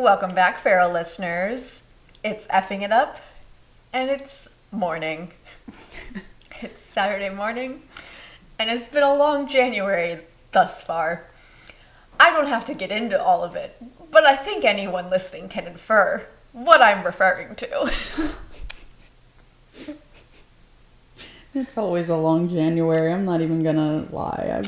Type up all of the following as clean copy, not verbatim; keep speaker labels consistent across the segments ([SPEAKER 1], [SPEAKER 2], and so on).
[SPEAKER 1] Welcome back, feral listeners. It's effing it up, and it's morning. It's Saturday morning, and it's been a long January thus far. I don't have to get into all of it, but I think anyone listening can infer what I'm referring to.
[SPEAKER 2] It's always a long January. I'm not even gonna lie.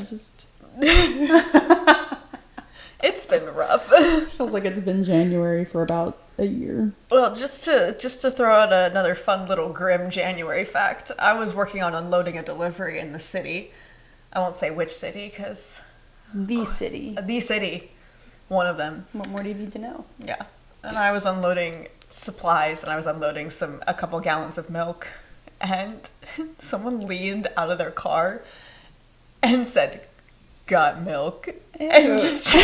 [SPEAKER 1] It's been rough.
[SPEAKER 2] Feels like it's been January for about a year.
[SPEAKER 1] Well, just to throw out another fun little grim January fact, I was working on unloading a delivery in the city. I won't say which city, because...
[SPEAKER 2] The city.
[SPEAKER 1] The city. One of them.
[SPEAKER 2] What more do you need to know?
[SPEAKER 1] Yeah. And I was unloading supplies, and I was unloading a couple gallons of milk, and someone leaned out of their car and said, "Got milk?"
[SPEAKER 2] Ew.
[SPEAKER 1] And just...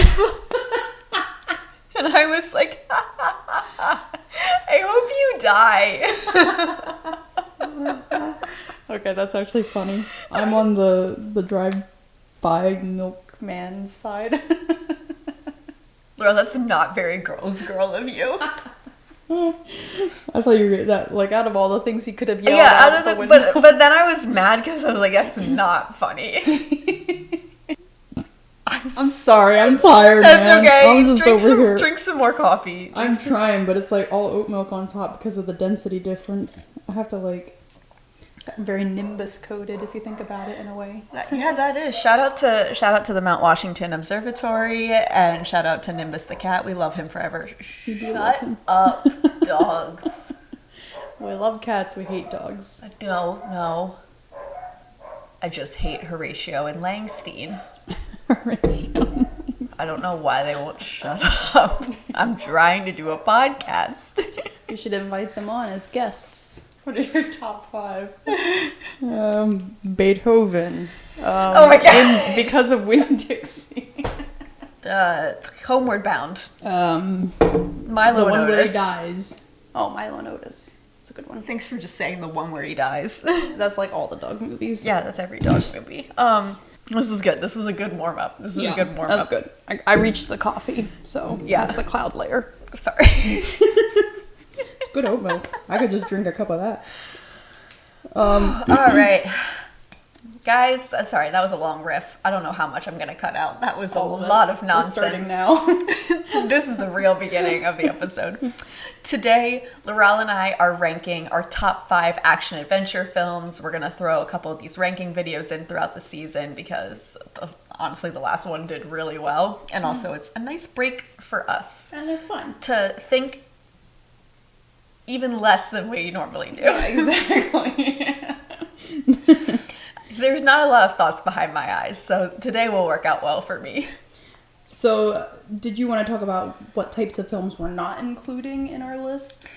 [SPEAKER 1] And I was like, I hope you die.
[SPEAKER 2] Okay, that's actually funny. I'm on the drive-by milkman's side.
[SPEAKER 1] Well, that's not very girl of you.
[SPEAKER 2] I thought you were that, like, out of all the things he could have yelled
[SPEAKER 1] out
[SPEAKER 2] the
[SPEAKER 1] of
[SPEAKER 2] window.
[SPEAKER 1] but then I was mad because I was like, that's not funny.
[SPEAKER 2] I'm sorry, I'm tired,
[SPEAKER 1] That's
[SPEAKER 2] man.
[SPEAKER 1] okay.
[SPEAKER 2] I'm just over here.
[SPEAKER 1] Drink some more coffee.
[SPEAKER 2] I'm trying, but it's like all oat milk on top because of the density difference. I have to it's very Nimbus coded if you think about it in a way.
[SPEAKER 1] Yeah, that is. Shout out to the Mount Washington Observatory, and shout out to Nimbus the cat. We love him forever. Shut up, dogs.
[SPEAKER 2] We love cats, we hate dogs.
[SPEAKER 1] No. I just hate Horatio and Langstein. I don't know why they won't shut up. I'm trying to do a podcast.
[SPEAKER 2] You should invite them on as guests. What are your top 5? Beethoven.
[SPEAKER 1] Oh my god.
[SPEAKER 2] Because of Winn-Dixie.
[SPEAKER 1] Homeward Bound.
[SPEAKER 2] The
[SPEAKER 1] Milo and
[SPEAKER 2] one where he
[SPEAKER 1] Otis.
[SPEAKER 2] dies. Oh, Milo and Otis. That's a good one.
[SPEAKER 1] Thanks for just saying the one where he dies.
[SPEAKER 2] That's like all the dog movies.
[SPEAKER 1] Yeah, that's every dog movie. This is good. This was a good warm-up. That's
[SPEAKER 2] good. I reached the coffee, so
[SPEAKER 1] yeah.
[SPEAKER 2] That's the cloud layer.
[SPEAKER 1] Sorry.
[SPEAKER 2] It's good oat milk. I could just drink a cup of that.
[SPEAKER 1] All right. Guys, sorry, that was a long riff. I don't know how much I'm going to cut out. That was a lot of nonsense.
[SPEAKER 2] We're starting now.
[SPEAKER 1] This is the real beginning of the episode. Today, Lorelle and I are ranking our top 5 action-adventure films. We're going to throw a couple of these ranking videos in throughout the season because, honestly, the last one did really well. And also, it's a nice break for us.
[SPEAKER 2] And they're fun.
[SPEAKER 1] To think even less than we normally do.
[SPEAKER 2] Yeah, exactly.
[SPEAKER 1] There's not a lot of thoughts behind my eyes, so today will work out well for me.
[SPEAKER 2] So, did you want to talk about what types of films we're not including in our list?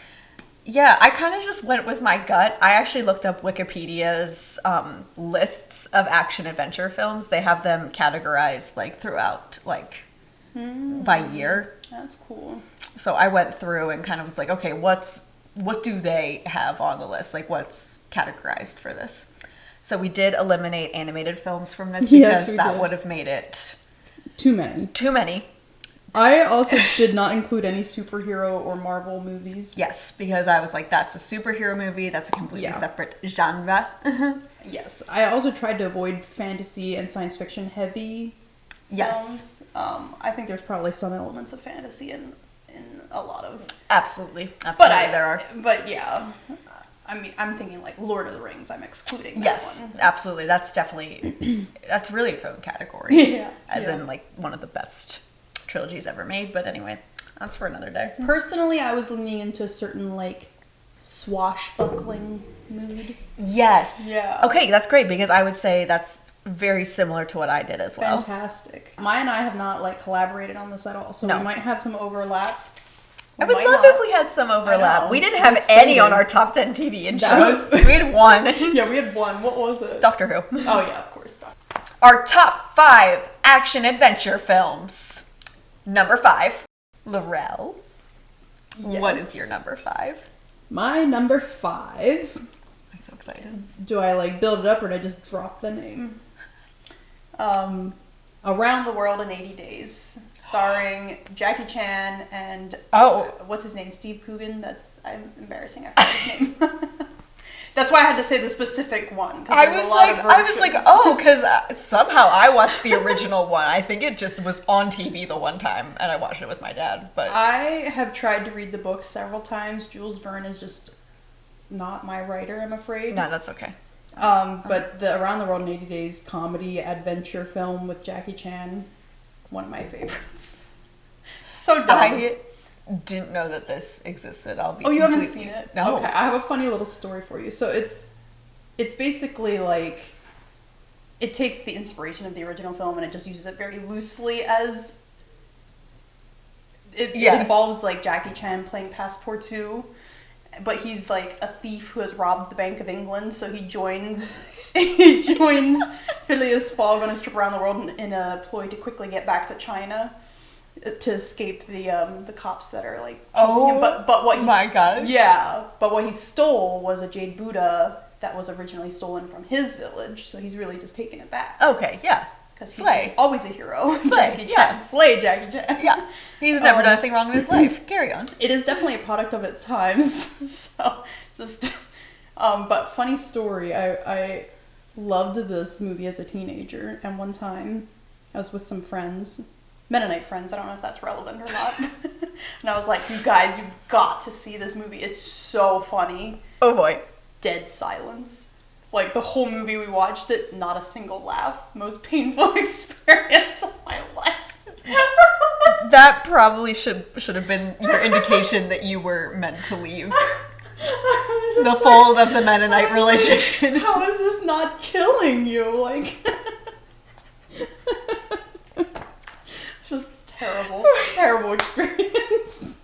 [SPEAKER 1] Yeah, I kind of just went with my gut. I actually looked up Wikipedia's lists of action-adventure films. They have them categorized, throughout, by year.
[SPEAKER 2] That's cool.
[SPEAKER 1] So I went through and kind of was like, okay, what do they have on the list? What's categorized for this? So we did eliminate animated films from this because that would have made it...
[SPEAKER 2] Too many. I also did not include any superhero or Marvel movies.
[SPEAKER 1] Yes, because I was like, that's a superhero movie. That's a completely separate genre.
[SPEAKER 2] Yes. I also tried to avoid fantasy and science fiction heavy films. I think there's probably some elements of fantasy in a lot of...
[SPEAKER 1] Absolutely, there are.
[SPEAKER 2] But yeah... I mean, I'm thinking Lord of the Rings. I'm excluding that one.
[SPEAKER 1] Yes, absolutely. That's definitely, that's really its own category.
[SPEAKER 2] Yeah.
[SPEAKER 1] In one of the best trilogies ever made. But anyway, that's for another day.
[SPEAKER 2] Personally, I was leaning into a certain swashbuckling mood.
[SPEAKER 1] Yes.
[SPEAKER 2] Yeah.
[SPEAKER 1] Okay, that's great because I would say that's very similar to what I did as well.
[SPEAKER 2] Fantastic. Maya and I have not collaborated on this at all, so we might have some overlap.
[SPEAKER 1] I would love if we had some overlap. We didn't have any on our top 10 TV and shows. We had one.
[SPEAKER 2] Yeah, we had one. What was it?
[SPEAKER 1] Doctor Who.
[SPEAKER 2] Oh, yeah, of course.
[SPEAKER 1] Our top 5 action-adventure films. Number 5, Lorelle. Yes. What is your number 5?
[SPEAKER 2] My number 5...
[SPEAKER 1] I'm so excited.
[SPEAKER 2] Do I build it up or do I just drop the name? Around the World in 80 Days, starring Jackie Chan and what's his name? Steve Coogan. I'm embarrassing. I forgot his name. That's why I had to say the specific one.
[SPEAKER 1] I was like, oh, because somehow I watched the original one. I think it just was on TV the one time, and I watched it with my dad. But
[SPEAKER 2] I have tried to read the book several times. Jules Verne is just not my writer, I'm afraid.
[SPEAKER 1] No, that's okay.
[SPEAKER 2] But the Around the World in 80 Days comedy adventure film with Jackie Chan, one of my favorites. So dumb.
[SPEAKER 1] I didn't know that this existed.
[SPEAKER 2] You haven't seen it?
[SPEAKER 1] No.
[SPEAKER 2] Okay, I have a funny little story for you. So it's basically like, it takes the inspiration of the original film and it just uses it very loosely as it involves like Jackie Chan playing Passepartout, but he's like a thief who has robbed the Bank of England, so he joins Phileas Fogg on his trip around the world in a ploy to quickly get back to China to escape the cops that are like chasing him. But what
[SPEAKER 1] my gosh.
[SPEAKER 2] Yeah, but what he stole was a jade Buddha that was originally stolen from his village, so he's really just taking it back.
[SPEAKER 1] Okay, yeah.
[SPEAKER 2] Because he's always a hero.
[SPEAKER 1] Slay,
[SPEAKER 2] Slay Jackie Chan.
[SPEAKER 1] Yeah. He's never done anything wrong in his life. Carry on.
[SPEAKER 2] It is definitely a product of its times. So, but funny story, I loved this movie as a teenager, and one time I was with some friends, Mennonite friends, I don't know if that's relevant or not, and I was like, you guys, you've got to see this movie, it's so funny.
[SPEAKER 1] Oh boy.
[SPEAKER 2] Dead silence. Like, the whole movie we watched it, not a single laugh. Most painful experience of my life.
[SPEAKER 1] That probably should have been your indication that you were meant to leave the fold of the Mennonite religion.
[SPEAKER 2] How is this not killing you? Like, just terrible experience.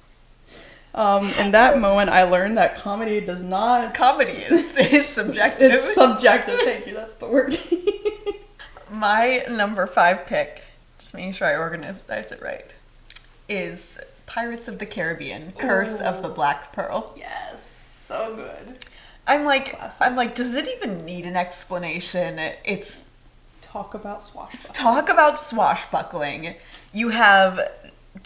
[SPEAKER 2] In that moment, I learned that comedy
[SPEAKER 1] is subjective.
[SPEAKER 2] It's subjective. Thank you. That's the word.
[SPEAKER 1] My number 5 pick, just making sure I organize it right, is Pirates of the Caribbean: Curse of the Black Pearl.
[SPEAKER 2] Yes, so good.
[SPEAKER 1] I'm like, does it even need an explanation? It's
[SPEAKER 2] talk about
[SPEAKER 1] swashbuckling. You have,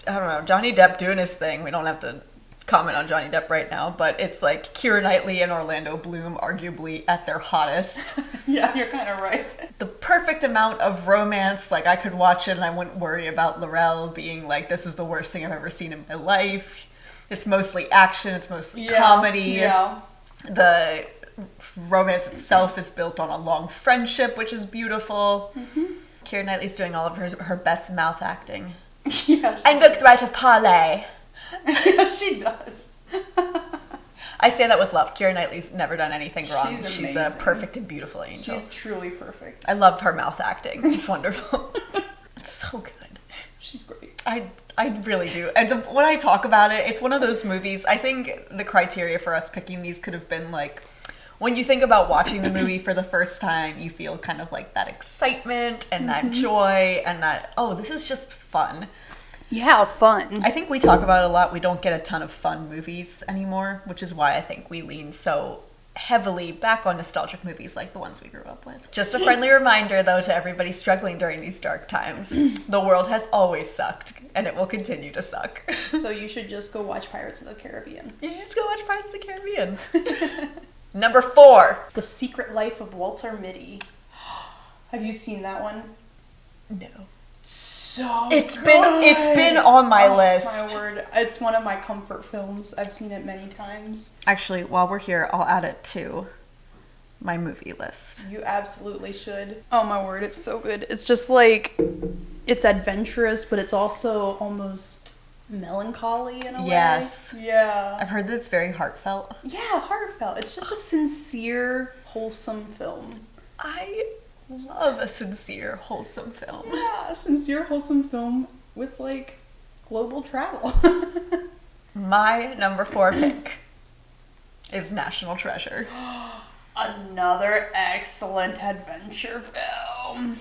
[SPEAKER 1] I don't know, Johnny Depp doing his thing. We don't have to comment on Johnny Depp right now, but it's like Keira Knightley and Orlando Bloom arguably at their hottest.
[SPEAKER 2] Yeah, you're kind of right.
[SPEAKER 1] The perfect amount of romance. Like, I could watch it and I wouldn't worry about Lorelle being like, this is the worst thing I've ever seen in my life. It's mostly action, it's mostly comedy.
[SPEAKER 2] Yeah.
[SPEAKER 1] The romance itself is built on a long friendship, which is beautiful. Mm-hmm. Keira Knightley's doing all of her best mouth acting.
[SPEAKER 2] Yeah,
[SPEAKER 1] I'm booked right to parlay.
[SPEAKER 2] Yeah, she does.
[SPEAKER 1] I say that with love. Keira Knightley's never done anything wrong. She's a perfect and beautiful angel.
[SPEAKER 2] She's truly perfect.
[SPEAKER 1] I love her mouth acting. It's wonderful. It's so good.
[SPEAKER 2] She's great.
[SPEAKER 1] I really do. And when I talk about it, it's one of those movies. I think the criteria for us picking these could have been like, when you think about watching the movie for the first time, you feel kind of like that excitement and that joy and that, oh, this is just fun.
[SPEAKER 2] Yeah, fun.
[SPEAKER 1] I think we talk about it a lot. We don't get a ton of fun movies anymore, which is why I think we lean so heavily back on nostalgic movies like the ones we grew up with. Just a friendly reminder, though, to everybody struggling during these dark times. The world has always sucked, and it will continue to suck.
[SPEAKER 2] So you should just go watch Pirates of the Caribbean.
[SPEAKER 1] You should just go watch Pirates of the Caribbean. Number 4.
[SPEAKER 2] The Secret Life of Walter Mitty. Have you seen that one?
[SPEAKER 1] No.
[SPEAKER 2] So
[SPEAKER 1] it's been on my list.
[SPEAKER 2] My word, it's one of my comfort films. I've seen it many times.
[SPEAKER 1] Actually, while we're here, I'll add it to my movie list.
[SPEAKER 2] You absolutely should. Oh my word, it's so good. It's just like, it's adventurous, but it's also almost melancholy in a way.
[SPEAKER 1] Yes.
[SPEAKER 2] Yeah.
[SPEAKER 1] I've heard that it's very heartfelt.
[SPEAKER 2] Yeah, heartfelt. It's just a sincere, wholesome film.
[SPEAKER 1] I love a sincere, wholesome film.
[SPEAKER 2] Yeah, a sincere, wholesome film with, like, global travel.
[SPEAKER 1] My number 4 pick is National Treasure.
[SPEAKER 2] Another excellent adventure film.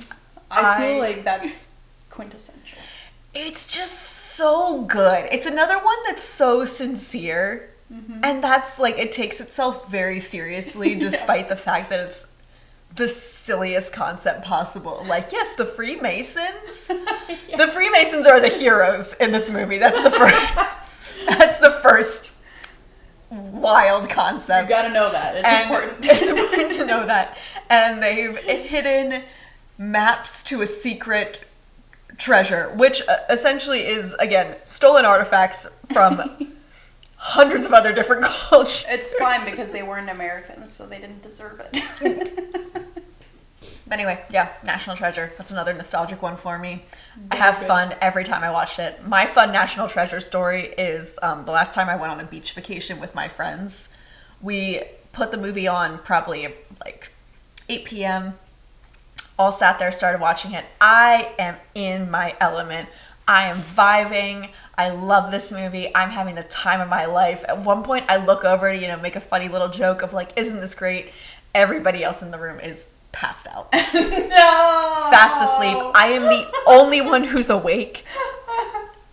[SPEAKER 2] I feel like that's quintessential.
[SPEAKER 1] It's just so good. It's another one that's so sincere. Mm-hmm. And that's, like, it takes itself very seriously, despite the fact that it's the silliest concept possible. Like, yes, the Freemasons.
[SPEAKER 2] Yeah.
[SPEAKER 1] The Freemasons are the heroes in this movie. That's the first. That's the first wild concept.
[SPEAKER 2] You gotta know that. It's important.
[SPEAKER 1] It's important to know that. And they've hidden maps to a secret treasure, which essentially is, again, stolen artifacts from hundreds of other different cultures.
[SPEAKER 2] It's fine because they weren't Americans, so they didn't deserve it.
[SPEAKER 1] Anyway, yeah, National Treasure. That's another nostalgic one for me. I
[SPEAKER 2] Very
[SPEAKER 1] have
[SPEAKER 2] good.
[SPEAKER 1] fun every time I watch it. My fun National Treasure story is the last time I went on a beach vacation with my friends. We put the movie on probably like 8 p.m. All sat there, started watching it. I am in my element. I am vibing. I love this movie. I'm having the time of my life. At one point, I look over to, make a funny little joke of like, isn't this great? Everybody else in the room is passed out.
[SPEAKER 2] No!
[SPEAKER 1] Fast asleep. I am the only one who's awake.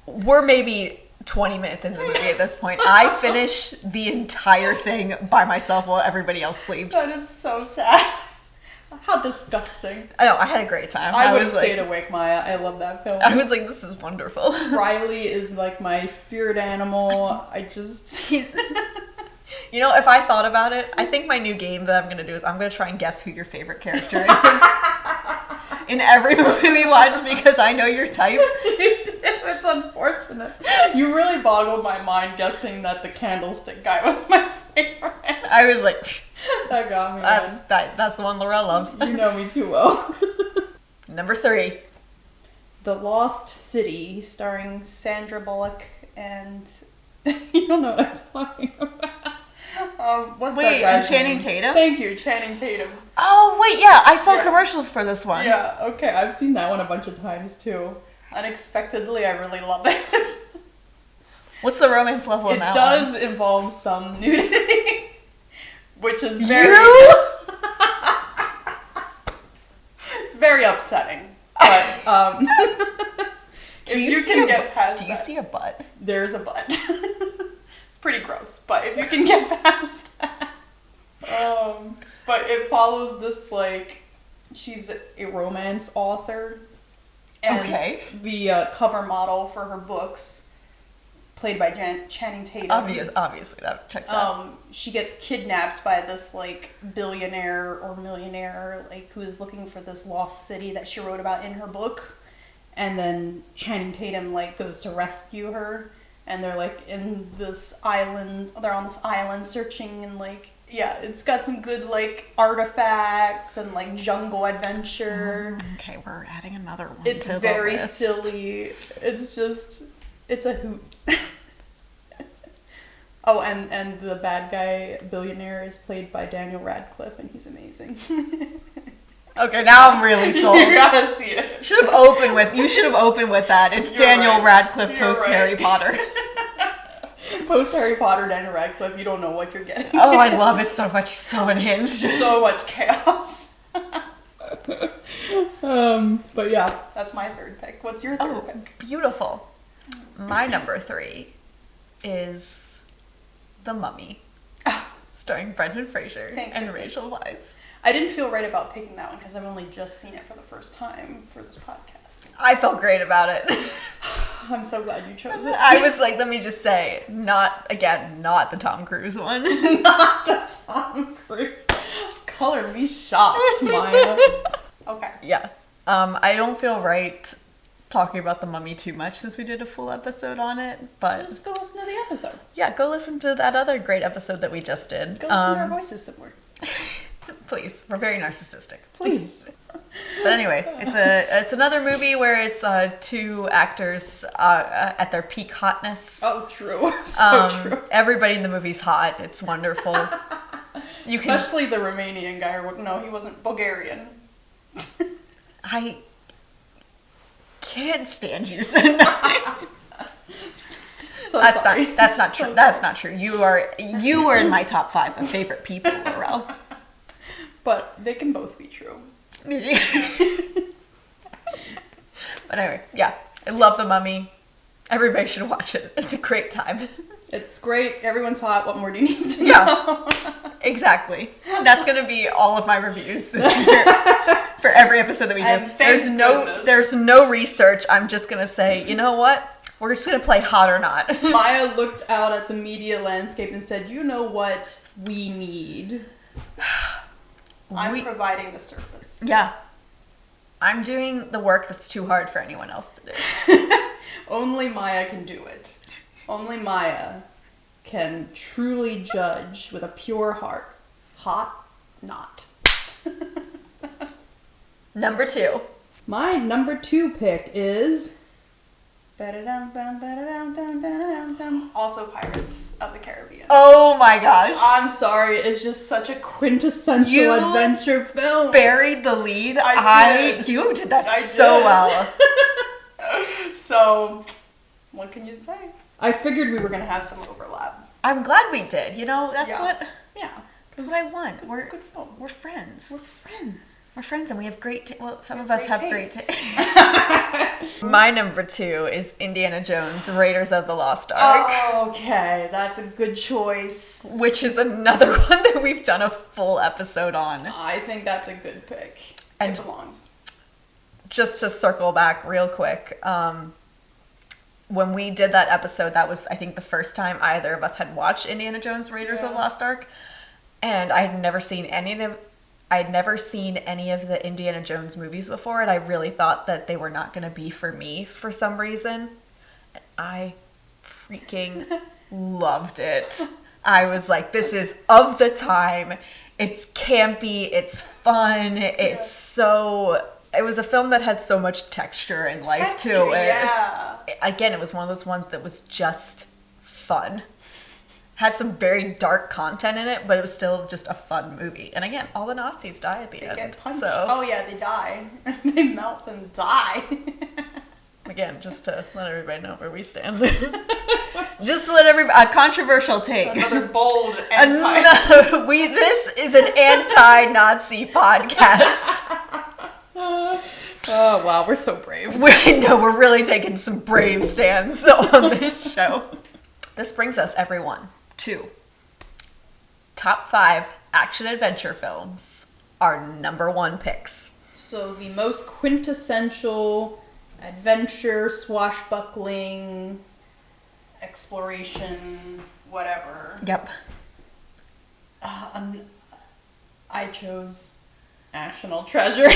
[SPEAKER 1] We're maybe 20 minutes into the movie at this point. I finish the entire thing by myself while everybody else sleeps.
[SPEAKER 2] That is so sad. How disgusting.
[SPEAKER 1] I know, I had a great time.
[SPEAKER 2] I would have
[SPEAKER 1] was like,
[SPEAKER 2] stayed awake, Maya. I love that film.
[SPEAKER 1] I was like, this is wonderful.
[SPEAKER 2] Riley is like my spirit animal.
[SPEAKER 1] If I thought about it, I think my new game that I'm going to do is I'm going to try and guess who your favorite character is in every movie we watch because I know your type.
[SPEAKER 2] It's unfortunate. You really boggled my mind guessing that the candlestick guy was my favorite.
[SPEAKER 1] I was like,
[SPEAKER 2] That got me.
[SPEAKER 1] that's the one Lorelle loves.
[SPEAKER 2] You know me too well.
[SPEAKER 1] Number 3.
[SPEAKER 2] The Lost City, starring Sandra Bullock and you don't know what I'm talking about. What's
[SPEAKER 1] Wait,
[SPEAKER 2] that
[SPEAKER 1] and
[SPEAKER 2] guy's
[SPEAKER 1] Channing
[SPEAKER 2] name?
[SPEAKER 1] Tatum?
[SPEAKER 2] Thank you, Channing Tatum.
[SPEAKER 1] Oh, wait, yeah, I saw
[SPEAKER 2] Yeah.
[SPEAKER 1] commercials for this one.
[SPEAKER 2] Yeah, okay, I've seen that one a bunch of times too. Unexpectedly, I really love it.
[SPEAKER 1] What's the romance level in
[SPEAKER 2] It
[SPEAKER 1] that
[SPEAKER 2] does
[SPEAKER 1] one?
[SPEAKER 2] involve some nudity, which is very. It's very upsetting. But if you can get past
[SPEAKER 1] Do you
[SPEAKER 2] that,
[SPEAKER 1] see a butt?
[SPEAKER 2] there's a butt. It's pretty gross, but if you can get past that. But it follows this she's a romance author. And
[SPEAKER 1] Okay.
[SPEAKER 2] the cover model for her books, played by Channing Tatum.
[SPEAKER 1] Obviously, that checks out.
[SPEAKER 2] She gets kidnapped by this billionaire or millionaire who is looking for this lost city that she wrote about in her book, and then Channing Tatum goes to rescue her, and they're in this island. They're on this island searching and it's got some good artifacts and jungle adventure.
[SPEAKER 1] Okay, we're adding another one.
[SPEAKER 2] It's
[SPEAKER 1] to the
[SPEAKER 2] very
[SPEAKER 1] list.
[SPEAKER 2] silly. It's a hoot. Oh, and the bad guy billionaire is played by Daniel Radcliffe, and he's amazing.
[SPEAKER 1] Okay, now I'm really sold.
[SPEAKER 2] You gotta see it.
[SPEAKER 1] You should have opened with that. It's
[SPEAKER 2] You're
[SPEAKER 1] Daniel
[SPEAKER 2] right.
[SPEAKER 1] Radcliffe
[SPEAKER 2] You're
[SPEAKER 1] post
[SPEAKER 2] right.
[SPEAKER 1] Harry Potter.
[SPEAKER 2] Post Harry Potter, Daniel Radcliffe, you don't know what you're getting.
[SPEAKER 1] Oh, I love it so much. So unhinged.
[SPEAKER 2] So much chaos. But yeah, that's my third pick. What's your third pick?
[SPEAKER 1] Beautiful. My number 3 is The Mummy, starring Brendan Fraser
[SPEAKER 2] Thank
[SPEAKER 1] and
[SPEAKER 2] goodness.
[SPEAKER 1] Rachel Weisz.
[SPEAKER 2] I didn't feel right about picking that one because I've only just seen it for the first time for this podcast.
[SPEAKER 1] I felt great about it.
[SPEAKER 2] I'm so glad you chose it.
[SPEAKER 1] I was like, let me just say, not the Tom Cruise one.
[SPEAKER 2] Not the Tom Cruise. Color me shocked, Maya. Okay.
[SPEAKER 1] Yeah. I don't feel right talking about The Mummy too much since we did a full episode on it, but
[SPEAKER 2] Just go listen to the episode.
[SPEAKER 1] yeah, go listen to that other great episode that we just did.
[SPEAKER 2] Go listen to our voices somewhere.
[SPEAKER 1] Please, we're very narcissistic.
[SPEAKER 2] Please.
[SPEAKER 1] But anyway, it's another movie where it's 2 actors at their peak hotness.
[SPEAKER 2] Oh, true. So true.
[SPEAKER 1] Everybody in the movie's hot. It's wonderful.
[SPEAKER 2] Especially the Romanian guy. No, he wasn't. Bulgarian.
[SPEAKER 1] I can't stand you, Sunday.
[SPEAKER 2] So
[SPEAKER 1] That's
[SPEAKER 2] sorry.
[SPEAKER 1] not true.
[SPEAKER 2] So
[SPEAKER 1] That's
[SPEAKER 2] sorry.
[SPEAKER 1] not true. You are in my top 5 of favorite people, Lorelle.
[SPEAKER 2] But they can both be true.
[SPEAKER 1] But anyway, yeah, I love The Mummy. Everybody should watch it. It's a great time.
[SPEAKER 2] It's great. Everyone's hot. What more do you need to
[SPEAKER 1] Yeah.
[SPEAKER 2] know?
[SPEAKER 1] Exactly. That's going to be all of my reviews this year for every episode that we do. There's no research. I'm just going to say, you know what? We're just going to play hot or not.
[SPEAKER 2] Maya looked out at the media landscape and said, you know what we need? I'm providing the service.
[SPEAKER 1] Yeah. I'm doing the work that's too hard for anyone else to do.
[SPEAKER 2] Only Maya can do it. Only Maya can truly judge with a pure heart. Hot, not.
[SPEAKER 1] Number 2.
[SPEAKER 2] My number 2 pick is... Also Pirates of the Caribbean.
[SPEAKER 1] Oh my gosh.
[SPEAKER 2] I'm sorry, it's just such a quintessential adventure film.
[SPEAKER 1] Buried the lead. You did that well.
[SPEAKER 2] So, what can you say? I figured we were going to have some overlap.
[SPEAKER 1] I'm glad we did. You know, that's what I want.
[SPEAKER 2] We're good film.
[SPEAKER 1] We're friends.
[SPEAKER 2] We're friends
[SPEAKER 1] And we have great some of us have great taste. My number 2 is Indiana Jones, Raiders of the Lost Ark.
[SPEAKER 2] Okay, that's a good choice.
[SPEAKER 1] Which is another one that we've done a full episode on.
[SPEAKER 2] I think that's a good pick.
[SPEAKER 1] And
[SPEAKER 2] it belongs.
[SPEAKER 1] Just to circle back real quick, when we did that episode, that was, I think, the first time either of us had watched Indiana Jones, Raiders of the Lost Ark. And I had never seen any of the Indiana Jones movies before, and I really thought that they were not going to be for me for some reason. And I freaking loved it. I was like, this is of the time. It's campy, it's fun, it was a film that had so much texture and life to it.
[SPEAKER 2] Yeah.
[SPEAKER 1] Again, it was one of those ones that was just fun. Had some very dark content in it, but it was still just a fun movie. And again, all the Nazis die at the end.
[SPEAKER 2] Get punched.
[SPEAKER 1] So
[SPEAKER 2] Oh yeah, they die. They melt and die.
[SPEAKER 1] again, just to let everybody know where we stand. Just to let everybody, a controversial take.
[SPEAKER 2] Another bold
[SPEAKER 1] this is an anti-Nazi podcast.
[SPEAKER 2] Oh wow, we're so brave.
[SPEAKER 1] We're really taking some brave stands on this show. This brings us, everyone, to top 5 action-adventure films, our number 1 picks.
[SPEAKER 2] So the most quintessential adventure, swashbuckling, exploration, whatever.
[SPEAKER 1] Yep.
[SPEAKER 2] I chose National Treasure.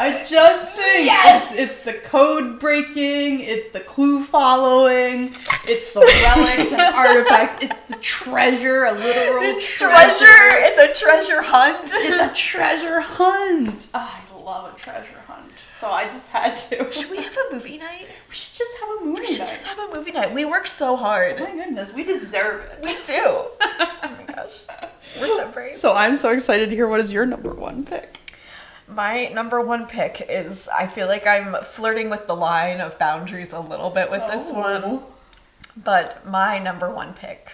[SPEAKER 2] I just think
[SPEAKER 1] yes!
[SPEAKER 2] It's the code breaking, it's the clue following, it's the relics and artifacts, it's the treasure, a literal treasure.
[SPEAKER 1] It's a treasure hunt.
[SPEAKER 2] It's a treasure hunt. Oh, I love a treasure hunt. So I just had to.
[SPEAKER 1] Should we have a movie night?
[SPEAKER 2] We should just have a movie night.
[SPEAKER 1] We work so hard.
[SPEAKER 2] Oh my goodness, we deserve it.
[SPEAKER 1] We do. Oh my gosh. We're so brave.
[SPEAKER 2] So I'm so excited to hear what is your number 1 pick.
[SPEAKER 1] My number 1 pick is, I feel like I'm flirting with the line of boundaries a little bit with this one. But my number 1 pick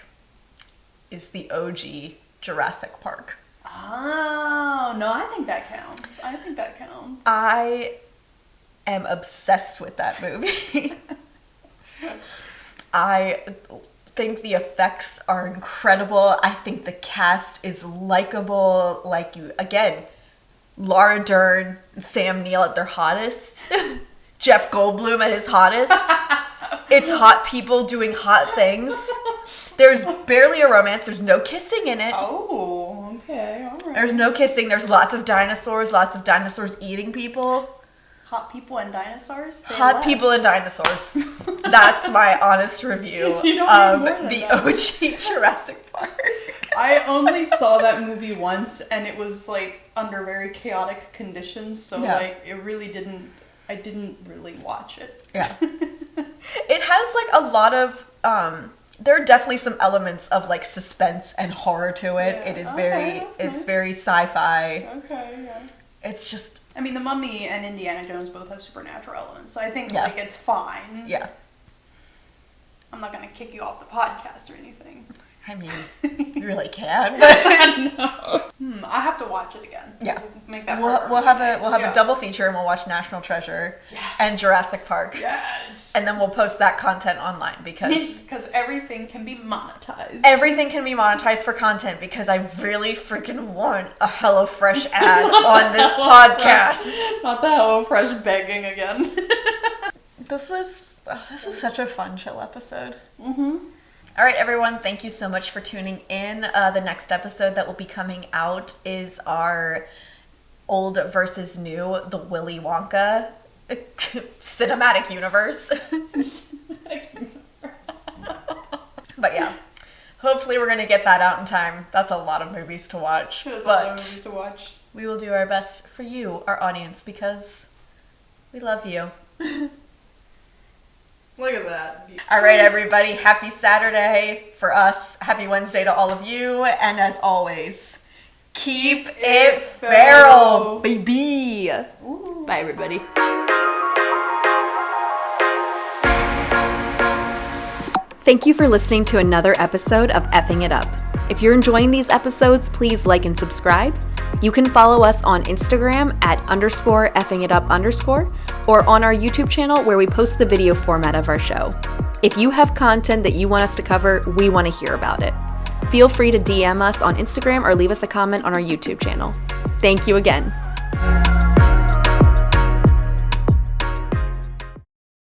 [SPEAKER 1] is the OG Jurassic Park.
[SPEAKER 2] Oh, no, I think that counts.
[SPEAKER 1] I am obsessed with that movie. I think the effects are incredible. I think the cast is likable. Laura Dern and Sam Neill at their hottest. Jeff Goldblum at his hottest. It's hot people doing hot things. There's barely a romance. There's no kissing in it.
[SPEAKER 2] Oh, okay, all right.
[SPEAKER 1] There's no kissing. There's lots of dinosaurs eating people.
[SPEAKER 2] Hot people and dinosaurs? Say
[SPEAKER 1] Hot
[SPEAKER 2] less.
[SPEAKER 1] people and dinosaurs. That's my honest review of the OG Jurassic Park.
[SPEAKER 2] I only saw that movie once, and it was like under very chaotic conditions, so I didn't really watch it.
[SPEAKER 1] Yeah. It has like a lot of there are definitely some elements of like suspense and horror to it.
[SPEAKER 2] Yeah.
[SPEAKER 1] It is
[SPEAKER 2] Nice.
[SPEAKER 1] very sci-fi.
[SPEAKER 2] Okay, yeah.
[SPEAKER 1] It's just,
[SPEAKER 2] I mean, The Mummy and Indiana Jones both have supernatural elements, so I think like it's fine.
[SPEAKER 1] Yeah.
[SPEAKER 2] I'm not gonna kick you off the podcast or anything.
[SPEAKER 1] I mean, you really can. But
[SPEAKER 2] I have to watch it again.
[SPEAKER 1] Yeah.
[SPEAKER 2] Make that
[SPEAKER 1] we'll have a double feature, and we'll watch National Treasure and Jurassic Park.
[SPEAKER 2] Yes.
[SPEAKER 1] And then we'll post that content online because
[SPEAKER 2] everything can be monetized.
[SPEAKER 1] Everything can be monetized for content because I really freaking want a HelloFresh ad on this podcast.
[SPEAKER 2] Not the HelloFresh begging again.
[SPEAKER 1] This was such a fun, chill episode.
[SPEAKER 2] Mm-hmm.
[SPEAKER 1] All right, everyone, thank you so much for tuning in. The next episode that will be coming out is our old versus new, the Willy Wonka cinematic universe. But yeah, hopefully we're going to get that out in time. That's a lot of movies to watch.
[SPEAKER 2] That's a lot of movies to watch.
[SPEAKER 1] We will do our best for you, our audience, because we love you.
[SPEAKER 2] Look at that.
[SPEAKER 1] All right, everybody. Happy Saturday for us. Happy Wednesday to all of you. And as always, keep it feral, baby.
[SPEAKER 2] Ooh.
[SPEAKER 1] Bye, everybody. Thank you for listening to another episode of Effing It Up. If you're enjoying these episodes, please like and subscribe. You can follow us on Instagram at _effingitup_ or on our YouTube channel where we post the video format of our show. If you have content that you want us to cover, we want to hear about it. Feel free to DM us on Instagram or leave us a comment on our YouTube channel. Thank you again.